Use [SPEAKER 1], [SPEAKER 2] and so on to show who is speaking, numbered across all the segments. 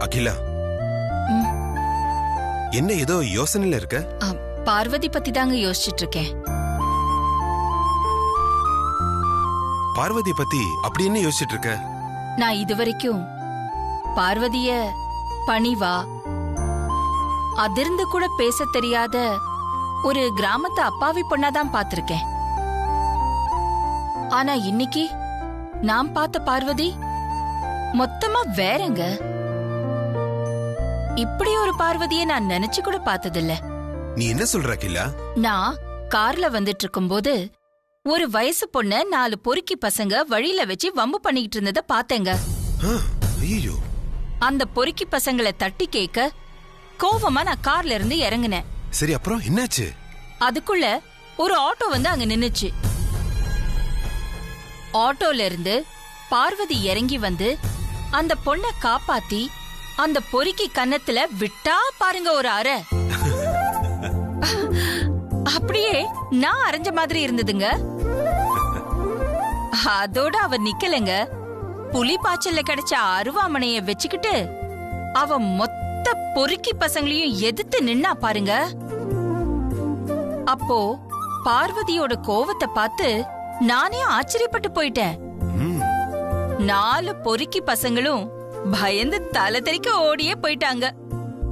[SPEAKER 1] அகிலா, என்ன ஏதோ யோசனையில இருக்க?
[SPEAKER 2] பார்வதி பத்தி தாங்க யோசிச்சுட்டு இருக்கேன்.
[SPEAKER 1] பார்வதி பத்தி அப்படி என்ன யோசிச்சுட்டு இருக்க?
[SPEAKER 2] நான் இதுவரைக்கும் பார்வதிய பணிவா, அதிர்ந்து கூட பேச தெரியாத ஒரு கிராமத்து அப்பாவி பொண்ணாதான் பாத்திருக்கேன். ஆனா இன்னைக்கு நான் பார்த்த பார்வதி மொத்தமா வேறங்க. இப்படி ஒரு பார்வதியை நான் நினைச்சு கூட பார்த்ததில்ல.
[SPEAKER 1] நீ என்ன சொல்ற அகிலா?
[SPEAKER 2] நான் கார்ல வந்துட்டு இருக்கும்போது ஒரு வயசு பொண்ண 4 பொறுக்கி பசங்க வழியில வச்சு வம்பு பண்ணிட்டு இருந்தத பாத்தேங்க.
[SPEAKER 1] ஐயோ!
[SPEAKER 2] அந்த பொறுக்கி பசங்களை தட்டி கேட்க கோவமா நான் கார்ல இருந்து இறங்குனேன்.
[SPEAKER 1] சரி, அப்புறம் என்னாச்சு?
[SPEAKER 2] அதுக்குள்ள ஒரு ஆட்டோ வந்து அங்க நின்னுச்சு. ஆட்டோல இருந்து பார்வதி இறங்கி வந்து அந்த பொண்ண காப்பாத்தி அந்த பொறுக்கி கன்னத்துல விட்டா பாருங்க ஒரு அறை. அப்படியே நான் அரைஞ்ச மாதிரி இருந்ததுங்க. அதோட அவ நிக்கலங்க. புலி பாய்ச்சல்ல கிடைச்ச அருவாமனைய வச்சுக்கிட்டு அவ மொத்த பொறுக்கி பசங்களையும் எதிர்த்து நின்னா பாருங்க. அப்போ பார்வதியோட கோவத்தை பார்த்து நானே ஆச்சரியப்பட்டு போயிட்டேன். 4 பொறுக்கி பசங்களும் பயந்து தலை தெறிக்க ஓடியே போயிட்டாங்க.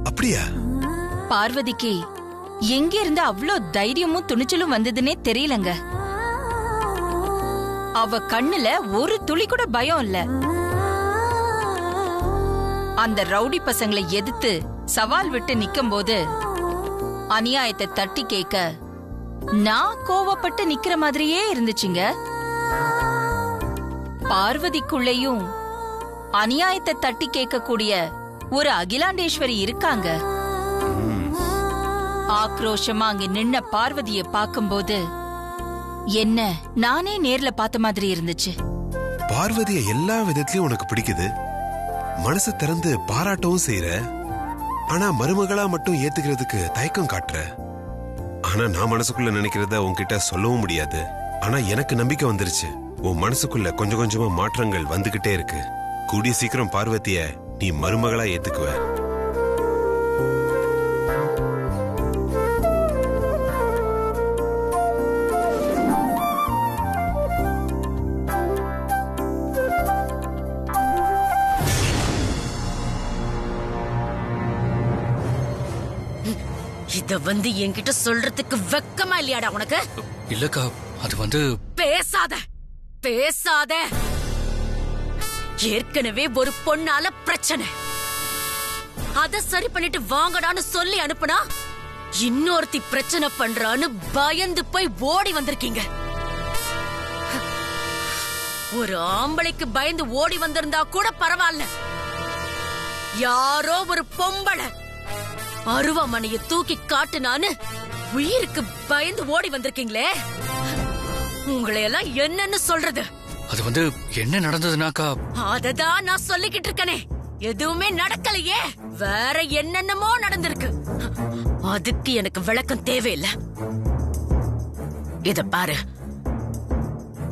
[SPEAKER 1] அப்படியா?
[SPEAKER 2] பார்வதிக்கு எங்க இருந்து அவ்ளோ தைரியமும் துணிச்சலும் வந்ததுன்னே தெரியலங்க. அவ கண்ணுல ஒரு துளி கூட பயம் இல்ல. அந்த ரவுடி பசங்களை எதிர்த்து சவால் விட்டு நிக்கும் போது அநியாயத்தை தட்டி கேட்க நான் கோவப்பட்டு நிக்கிற மாதிரியே இருந்துச்சுங்க. பார்வதிக்குள்ளேயும் அநியாயத்தை தட்டி கேட்கக்கூடிய ஒரு அகிலாண்டேஸ்வரி இருக்காங்க. ஆக்ரோஷமா அங்க நின்ன பார்வதிய பாக்கும்போது என்ன நானே நேர்ல பார்த்த மாதிரி இருந்துச்சு.
[SPEAKER 1] பார்வதிய எல்லா விதத்திலயும் உனக்கு பிடிக்குது, மனசு திறந்து பாராட்டவும் செய்யற. ஆனா மருமகளா மட்டும் ஏத்துக்கிறதுக்கு தயக்கம் காட்டுற. ஆனா நான் மனசுக்குள்ள நினைக்கிறத உன்கிட்ட சொல்லவும் முடியாது. ஆனா எனக்கு நம்பிக்கை வந்துருச்சு, உன் மனசுக்குள்ள கொஞ்சம் கொஞ்சமா மாற்றங்கள் வந்துகிட்டே இருக்கு. கூடிய சீக்கிரம் பார்வதிய நீ மருமகளா ஏத்துக்குவ.
[SPEAKER 3] இத வந்து என்கிட்ட சொல்றதுக்கு வெக்கமா இல்லையாடா உனக்கு?
[SPEAKER 4] இல்லக்கா, அது வந்து
[SPEAKER 3] பேசாத பேசாத. ஏற்கனவே ஒரு பொண்ணால பிரச்சனை, அத சரி பண்ணிட்டு வாங்கடான்னு சொல்லி அனுப்புனா இன்னொருத்தி பிரச்சனை பண்றான்னு பயந்து போய் ஓடி வந்திருக்கீங்க. ஒரு ஆம்பளைக்கு பயந்து ஓடி வந்திருந்தா கூட பரவாயில்ல, யாரோ ஒரு பொம்பளை அருவாமனைய தூக்கி காட்டுனான்னு உயிருக்கு பயந்து ஓடி வந்திருக்கீங்களே. உங்களை எல்லாம் என்னன்னு சொல்றது?
[SPEAKER 4] அது வந்து என்ன நடந்ததுனாக்கா?
[SPEAKER 3] அததான் நான் சொல்லிக்கிட்டு இருக்கனே, எதுவுமே நடக்கலையே, வேற என்னென்னமோ நடந்திருக்கு. அதுக்கு எனக்கு விளக்கம் தேவையில்லை. இத பாரு,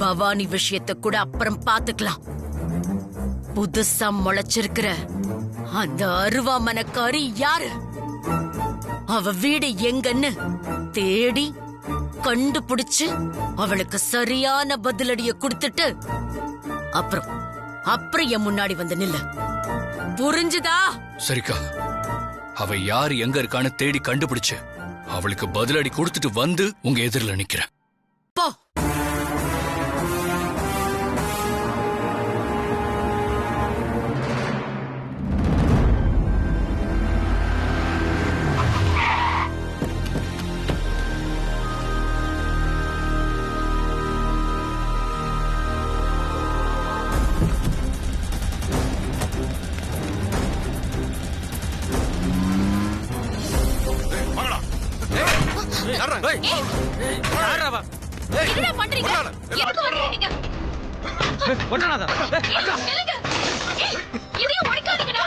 [SPEAKER 3] பவானி விஷயத்தை கூட அப்புறம் பாத்துக்கலாம். புதுசா முளைச்சிருக்கிற அந்த அருவாமனைக்காரி யாரு, அவ வீடு எங்கன்னு தேடி கண்டுபிடிச்சு அவளுக்கு சரியான பதிலடிய கொடுத்துட்டு அப்புறம் என் முன்னாடி வந்து நில்ல. புரிஞ்சுதா?
[SPEAKER 4] சரிக்கா, அவ யாரு எங்க இருக்கான்னு தேடி கண்டுபிடிச்சு அவளுக்கு பதிலடி கொடுத்துட்டு வந்து உங்க எதிரில நிக்கிறேன்.
[SPEAKER 3] போ. என்ன பண்றீங்க? எதுக்கு வர்றீங்க?
[SPEAKER 5] ஒண்ணானதா?
[SPEAKER 3] இதையும் உடைக்காதீங்கடா.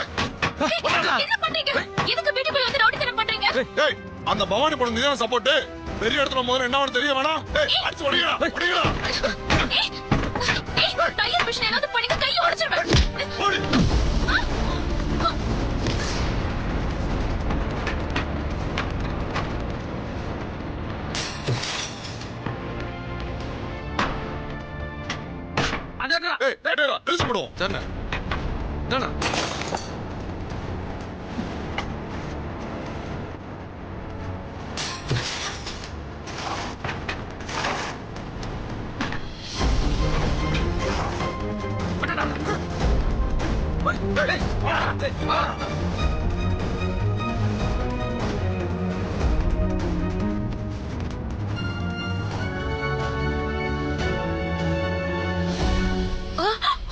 [SPEAKER 3] என்ன பண்றீங்க? எதுக்கு வீட்டுக்குள்ள வந்து ரவுடித்தனம் பண்றீங்க?
[SPEAKER 6] ஏய், அந்த பவானி பொண்ணு நீதான சப்போர்ட். பெரிய இடத்துல முதல்ல என்ன தெரிய வேணாம். ஏய், அடிச்சு ஓடிடா. ஓடிடா.
[SPEAKER 3] டயர் மிஷின் ஏதாவது பண்ணிட்டு கையை உடைச்சிடுவேன்.
[SPEAKER 6] ஓடி. ஏய் டேய் திருச்சி போடுவோம்
[SPEAKER 5] சரிண்ணே என்னண்ணா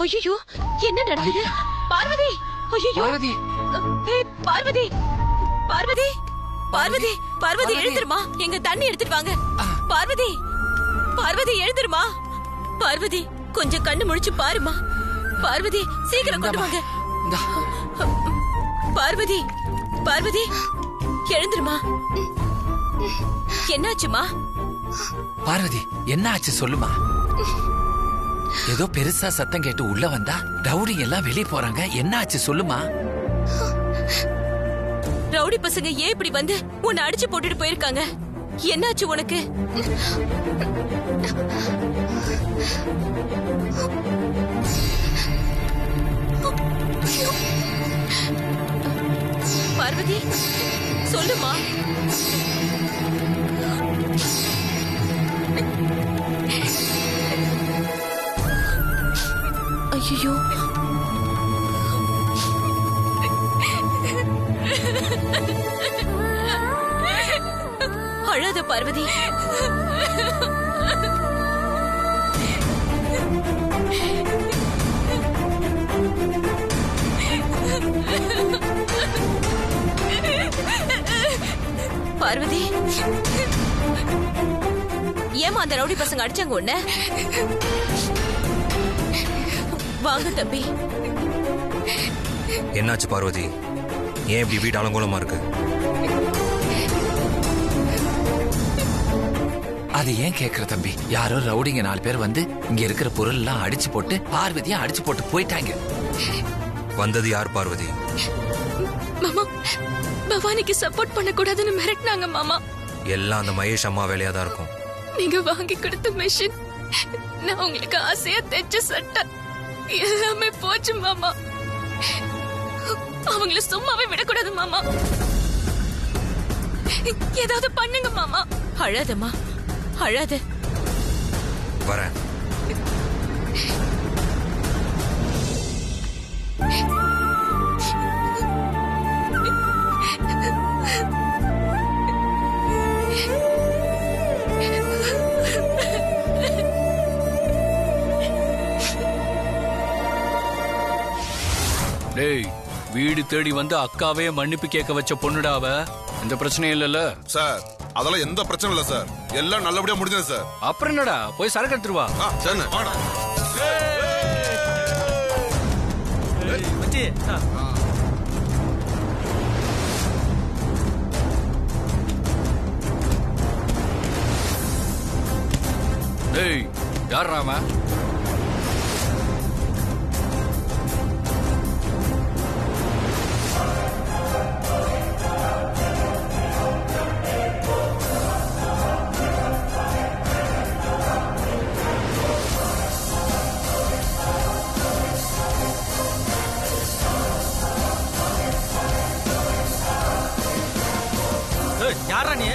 [SPEAKER 3] ஐயோ என்ன நடக்குது? பார்வதி! ஐயோ
[SPEAKER 4] பார்வதி
[SPEAKER 3] பார்வதி! பார்வதி! பார்வதி! பார்வதி எழுந்திருமா, எங்க தண்ணி எடுத்துட்டு வாங்க. பார்வதி! பார்வதி எழுந்திருமா. பார்வதி கொஞ்சம் கண்ணு முழிச்சு பாருமா. பார்வதி சீக்கிரம் கொண்டு வாங்க. பார்வதி! பார்வதி எழுந்திருமா. என்னாச்சுமா?
[SPEAKER 7] பார்வதி என்ன ஆச்சு சொல்லுமா. ஏதோ பெருசா சத்தம் கேட்டு உள்ள வந்தா ரவுடி எல்லாம் வெளியே போறாங்க. என்ன ஆச்சு சொல்லுமா.
[SPEAKER 3] ரவுடி பசங்க ஏன் இப்படி வந்து உன்னை அடிச்சு போட்டுட்டு போயிருக்காங்க? என்னாச்சு உனக்கு? பார்வதி சொல்லுமா. ஐயோ அழாத பார்வதி. பார்வதி ஏமா அந்த ரவுடி பசங்க அடிச்சாங்க உன்ன? வாங்க தம்பி.
[SPEAKER 8] என்னாச்சு பார்வதி? ஏன் இப்படி வீடு அலங்கோலமா இருக்கு?
[SPEAKER 7] அது ஏன் கேக்குற தம்பி? யாரோ ரவுடிங்க 4 பேர் வந்து இங்க இருக்கிற பொருள் எல்லாம் அடிச்சு போட்டு பார்வதியா அடிச்சு போட்டு போயிட்டாங்க.
[SPEAKER 8] வந்தது யார் பார்வதி?
[SPEAKER 3] மாமா பவானிக்கு சப்போர்ட் பண்ண கூடாதுன்னு மிரட்டினாங்க மாமா.
[SPEAKER 8] எல்லாம் அந்த மகேஷ் அம்மா வேலையா தான் இருக்கும்.
[SPEAKER 3] நீங்க வாங்கி கொடுத்த மெஷின், நான் உங்களுக்கு ஆசையா தைச்ச சட்டை எல்லாமே போச்சு மாமா. அவங்கள சும்மாவே விடக்கூடாது மாமா. ஏதாவது பண்ணுங்க மாமா. அழாதம்மா அழாத.
[SPEAKER 8] வரேன்.
[SPEAKER 4] டேய் வீடு தேடி வந்து அக்காவே மன்னிப்பு கேட்க வச்ச பொண்ணுடாவ. எந்த பிரச்சனையும் இல்லல்ல
[SPEAKER 6] சார்? அதெல்லாம் எந்த பிரச்சனை இல்ல சார், எல்லாம் நல்லபடியா முடிஞ்சது சார்.
[SPEAKER 4] அப்புறம் என்னடா போய் சரக்கு எடுத்துட்டு வா.
[SPEAKER 6] சரிண்ணே வாடா.
[SPEAKER 5] மச்சி
[SPEAKER 4] டேய் யார்ரா அவன்?
[SPEAKER 5] யாரா நீ?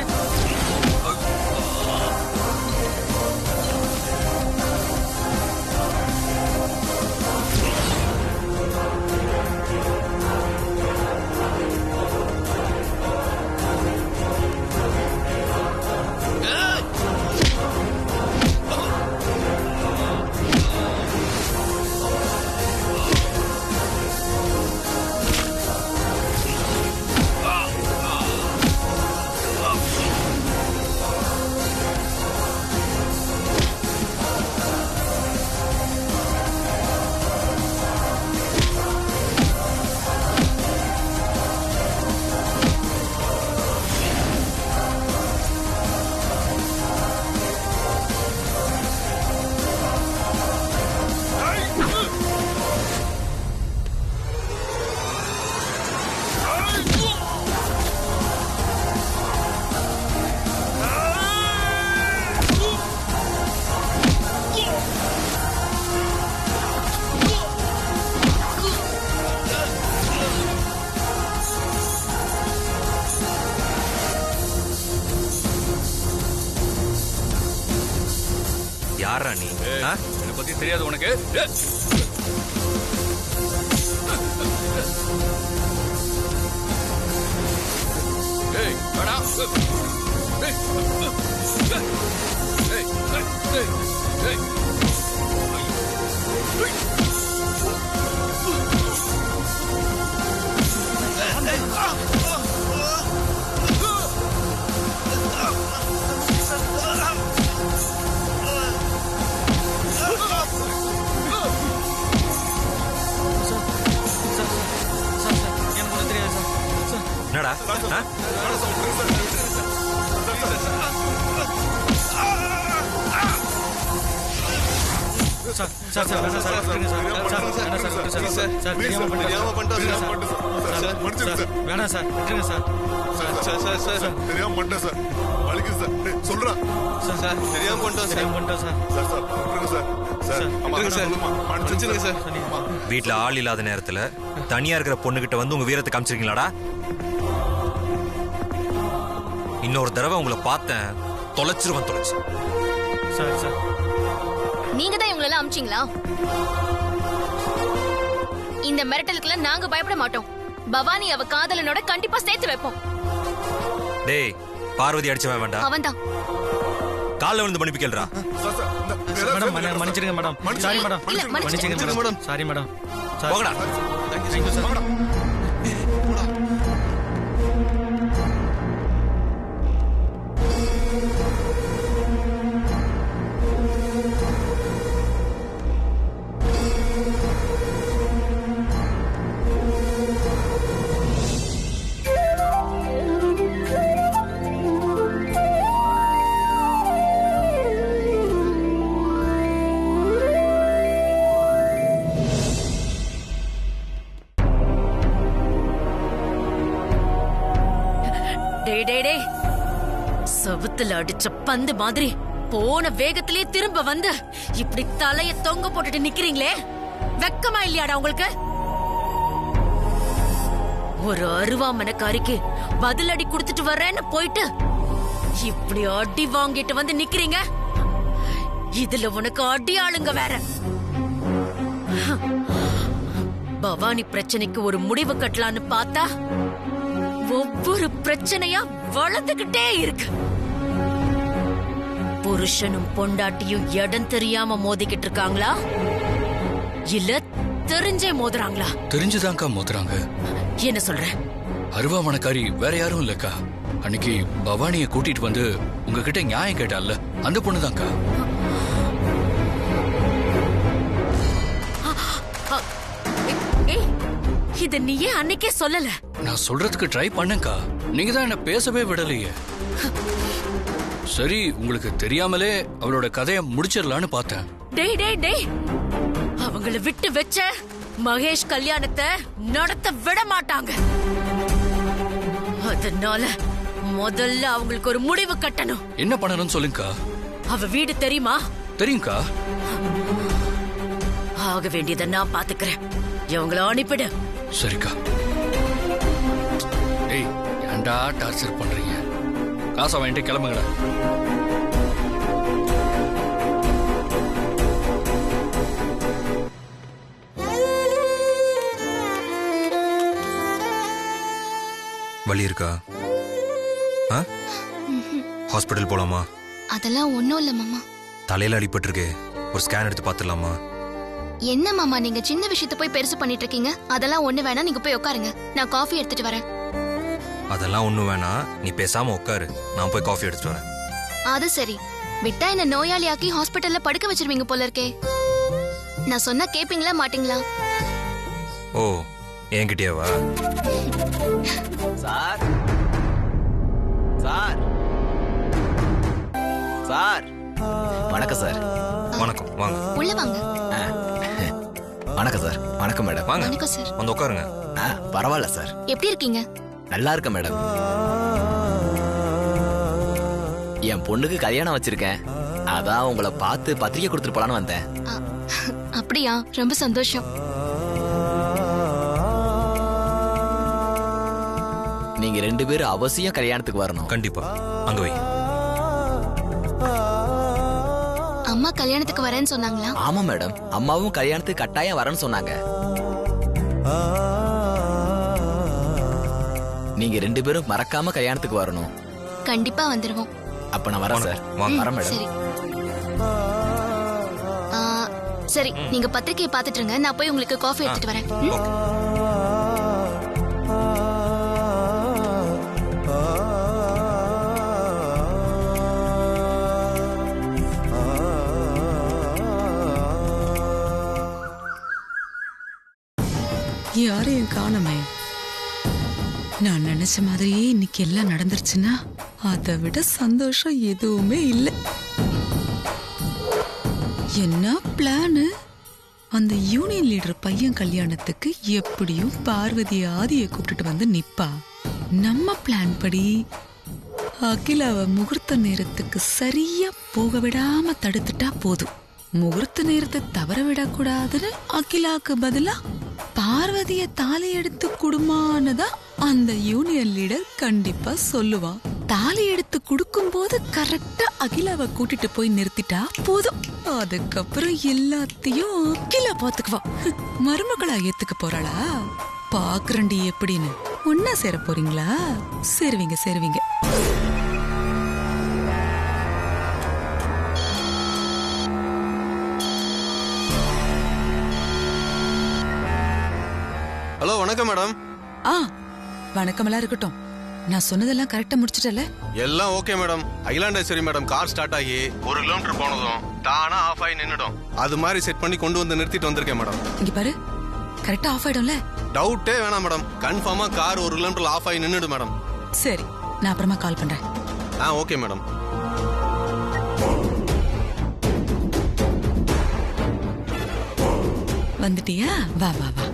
[SPEAKER 8] ஆ?
[SPEAKER 4] என்னை பத்தி தெரியாது உனக்கு? ஏய் வாடா. ஏய் ஏய் ஏய் ஏய்
[SPEAKER 8] என்னடா ஆ?
[SPEAKER 6] தெரியாம பண்ணிட்டேன் சார். வலிக்குது சார். டேய், சொல்றா. தெரியாம பண்ணிட்டோம் சார். சார், விட்டுருங்க சார். சார், அம்மா, சொல்லுமா. மன்னிச்சிடுங்க சார். அம்மா.
[SPEAKER 8] வீட்ல ஆள் இல்லாத நேரத்துல தனியா இருக்கிற பொண்ணுகிட்ட வந்து உங்க வீரத்தை காமிச்சிருக்கீங்களாடா? இன்னொரு தடவை உங்களை பார்த்தேன் தொலைச்சிருவேன் தொலைச்சு.
[SPEAKER 9] நீங்க தான் இவங்கள எல்லாம் அமிச்சிங்களா? இந்த மிரட்டலுக்குலாம் நாங்க பயப்பட மாட்டோம். பவானி அவ காதலனோட கண்டிப்பா சேர்த்து வைப்போம்.
[SPEAKER 8] டேய், பார்வதி அடிச்சவன் வேண்டாம்.
[SPEAKER 9] அவன்தான்.
[SPEAKER 8] கால்ல விழுந்து மன்னிப்பு கேளுடா.
[SPEAKER 6] சார், சார், இந்த
[SPEAKER 5] மேடம் மன்னிச்சிடுங்க மேடம். Sorry madam.
[SPEAKER 9] இல்ல,
[SPEAKER 5] மன்னிச்சிடுங்க மேடம். Sorry madam.
[SPEAKER 8] போகடா.
[SPEAKER 5] Thank you sir.
[SPEAKER 3] சவுத்துல அடிச்ச பந்து மாதிரி போன வேகத்திலே திரும்ப வந்து இப்படி தலைய தொங்க போட்டுட்டு நிக்கிறீங்களே, வெக்கமா இல்லையாடா உங்களுக்கு? ஒரு அருவாமனைக்காரிக்கு பதிலடி கொடுத்துட்டு வர்றேன்னு போயிட்டு இப்படி அடி வாங்கிட்டு வந்து நிக்கிறீங்க. இதுல உனக்கு அடி ஆளுங்க வேற. பவானி பிரச்சனைக்கு ஒரு முடிவு கட்டலான்னு பார்த்தா ஒவ்வொரு பிரச்சனையா வளர்ந்துகிட்டே இருக்கு. புருஷனும் பொண்டாட்டியும் இடம் தெரியாம மோதிக்கிட்டு இருக்காங்களா, இல்ல தெரிஞ்சே மோதுறாங்களா?
[SPEAKER 4] தெரிஞ்சுதான்க்கா மோதுறாங்க.
[SPEAKER 3] என்ன சொல்ற?
[SPEAKER 4] அருவாமனைக்காரி வேற யாரும் இல்லக்கா. அன்னைக்கு பவானிய கூட்டிட்டு வந்து உங்ககிட்ட நியாயம் கேட்டால அந்த பொண்ணுதான்க்கா.
[SPEAKER 3] இத நீ ஏன் அன்னைக்கே சொல்லல?
[SPEAKER 4] நான் சொல்றதுக்கு ட்ரை பண்ணேன்க்கா, நீங்க தான் என்ன பேசவே விடலையே. சரி, உங்களுக்கு தெரியாமலே அவளோட கதையை முடிச்சிடலான்னு பார்த்தேன்.
[SPEAKER 3] டேய் டேய் டேய், அவங்கள விட்டு வச்ச மகேஷ் கல்யாணத்தை நடத்த விட மாட்டாங்க. அதனால முதல்ல அவங்களுக்கு ஒரு முடிவு கட்டணும்.
[SPEAKER 4] என்ன பண்ணணும்னு சொல்லுங்கக்கா.
[SPEAKER 3] அவ வீடு தெரியுமா?
[SPEAKER 4] தெரியும்க்கா.
[SPEAKER 3] ஆக வேண்டியதை நான் பாத்துக்கிறேன். இவங்கள அனுப்பிடு.
[SPEAKER 4] சரிக்கா. ஏய், ஏன்டா டார்ச்சர் பண்றீங்க? காசை வாங்கிட்டு கிளம்புங்கடா.
[SPEAKER 8] வலி இருக்கா? ஹாஸ்பிட்டல் போலாமா?
[SPEAKER 9] அதெல்லாம் ஒண்ணும் இல்ல மாமா.
[SPEAKER 8] தலையில அடிபட்டிருக்கு, ஒரு ஸ்கேன் எடுத்து பாத்துடலாமா?
[SPEAKER 9] என்ன மாமா நீங்க சின்ன விஷயத்தை போய் பெருசு பண்ணிட்டு இருக்கீங்க? அதெல்லாம் ஒண்ணு வேணா, நீங்க போய் உட்காருங்க. நான் காஃபி எடுத்துட்டு வரேன்.
[SPEAKER 8] அதெல்லாம் ஒண்ணும் வேணாம், நீ பேசாம உட்காரு, நான் போய் காஃபி எடுத்துட்டு வரேன்.
[SPEAKER 9] அது சரி, விட்டா என்ன நோயாளியாக்கி ஹாஸ்பிட்டல்ல படுக்க வச்சிருவீங்க போல இருக்கே. நான் சொன்னா கேப்பீங்களா மாட்டீங்களா?
[SPEAKER 8] ஓ, என்கிட்டயேவா?
[SPEAKER 5] சார் சார் சார் வணக்கம் சார்.
[SPEAKER 8] வணக்கம், வாங்க.
[SPEAKER 9] உள்ள வாங்க.
[SPEAKER 5] வணக்கம் சார். வணக்கம் மேடம்.
[SPEAKER 8] வாங்க,
[SPEAKER 9] வணக்கம் சார்.
[SPEAKER 8] வந்து உட்காருங்க.
[SPEAKER 5] பரவாயில்ல சார்.
[SPEAKER 9] எப்படி இருக்கீங்க?
[SPEAKER 5] நல்லா இருக்க மேடம். என் பொண்ணுக்கு கல்யாணம் வச்சிருக்கேன், அதான் உங்களை பார்த்து பத்திரிக்கை கொடுத்துட்டு போலான்னு வந்தேன்.
[SPEAKER 9] அப்படியா? ரொம்ப சந்தோஷம்.
[SPEAKER 5] நீங்க 2 பேரும் அவசியம் கல்யாணத்துக்கு வரணும்.
[SPEAKER 8] கண்டிப்பா, அங்க வை.
[SPEAKER 9] அம்மா கல்யாணத்துக்கு வரேன்னு சொன்னாங்களா?
[SPEAKER 5] ஆமா மேடம், அம்மாவும் கல்யாணத்துக்கு கட்டாயம் வரேன்னு சொன்னாங்க. நீங்க 2 பேரும் மறக்காம கல்யாணத்துக்கு வரணும்.
[SPEAKER 9] கண்டிப்பா வந்துருவோம்.
[SPEAKER 5] அப்ப நான் வரேன் சார். வரேன் மேடம்.
[SPEAKER 9] சரி. சரி, நீங்க பத்திரிக்கையை பாத்துட்டு இருங்க, நான் போய் உங்களுக்கு காஃபி எடுத்துட்டு வரேன்.
[SPEAKER 10] யாரையும் காணமே. நான் நினைச்ச மாதிரியே இன்னைக்கு எல்லாம் நடந்துருச்சுன்னா அதை விட சந்தோஷம் எதுவுமே இல்லை. என்ன பிளானு? அந்த யூனியன் லீடர் பையன் கல்யாணத்துக்கு எப்படியும் பார்வதி ஆதியை கூப்பிட்டுட்டு வந்து நிப்பா. நம்ம பிளான் படி அகிலாவை முகூர்த்த நேரத்துக்கு சரியா போக விடாம தடுத்துட்டா போதும். முகூர்த்த நேரத்தை தவற விடக்கூடாதுன்னு அகிலாக்கு பதிலா பார்வதிய தாலி எடுத்து குடுமானதா அந்த யூனியன் லீடர் கண்டிப்பா சொல்லுவான். தாலி எடுத்து குடுக்கும் போது கரெக்டா அகிலாவை கூட்டிட்டு போய் நிறுத்திட்டா போதும். அதுக்கப்புறம் எல்லாத்தையும் அகிலா பாத்துக்குவா. மருமகளா ஏத்துக்க போறாளா? பாக்குறண்டி எப்படின்னு. ஒன்னா சேர போறீங்களா? சேருவீங்க சேருவீங்க.
[SPEAKER 6] ஹலோ, வணக்கம் மேடம்.
[SPEAKER 10] வணக்கம் எல்லாம் இருக்கட்டும். நான் சொன்னதெல்லாம் கரெக்டா முடிச்சிட்டல?
[SPEAKER 6] எல்லாம் okay madam. Akilandeswari madam car start ஆகி 1 கிலோமீட்டர் போனதும் தானா ஆஃப் ஆகி நின்னுடும். அது மாதிரி செட் பண்ணி கொண்டு வந்து நிறுத்திட்டு வந்திருக்கேன் மேடம்.
[SPEAKER 10] இங்க பாரு, கரெக்டா ஆஃப் ஆயிடும்ல?
[SPEAKER 6] டவுட்டே வேணாம் மேடம். கன்ஃபார்மா கார் 1 கிலோமீட்டர்ல ஆஃப் ஆகி நின்னுடும் மேடம்.
[SPEAKER 10] சரி, நான் அப்புறமா கால் பண்றேன்.
[SPEAKER 6] Okay madam.
[SPEAKER 10] வந்துட்டியா? வா வா வா.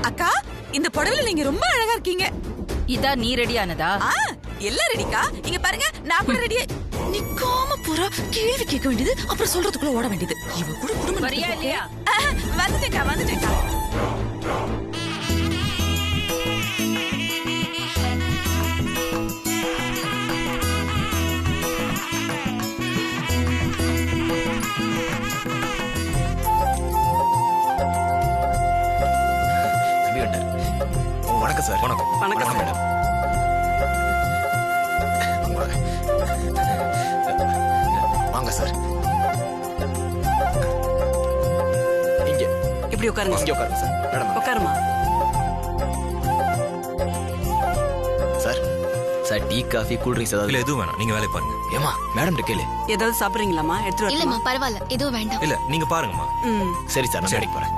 [SPEAKER 10] அக்கா, இந்த புடவைல நீங்க ரொம்ப அழகா இருக்கீங்க.
[SPEAKER 2] இதா நீ ரெடியானதா?
[SPEAKER 10] எல்லாம் ரெடிக்கா. இங்க பாருங்க, நான் கூட ரெடியா. நிக்காம போறா, கேள்வி கேட்க வேண்டியது, அப்புறம் சொல்றதுக்குள்ள ஓட வேண்டியது. இவ கூட குடும்பம்
[SPEAKER 2] வரியா இல்லையா?
[SPEAKER 10] வந்துட்டேக்கா வந்துட்டேக்கா.
[SPEAKER 5] வணக்கம் சார். வணக்கம். வணக்கம் மேடம். வாங்க சார். இங்க
[SPEAKER 11] இப்படி உட்காருங்க.
[SPEAKER 5] இங்க உட்காருங்க சார். மேடம்
[SPEAKER 11] உட்காருமா.
[SPEAKER 5] Sir, sir tea coffee cool drinks ஏதாவது?
[SPEAKER 8] இல்ல, எதுவும் வேணாம், நீங்க வேலையை பாருங்க.
[SPEAKER 5] ஏமா மேடம் கேளு.
[SPEAKER 11] ஏதாவது சாப்பிடுறீங்களாமா? எடுத்துட்டு
[SPEAKER 9] இல்லம்மா, பரவாயில்ல, எதுவும் வேண்டாம்.
[SPEAKER 8] இல்ல, நீங்க பாருங்கம்மா.
[SPEAKER 5] சரி சார், நான் வேலைக்கு போறேன்.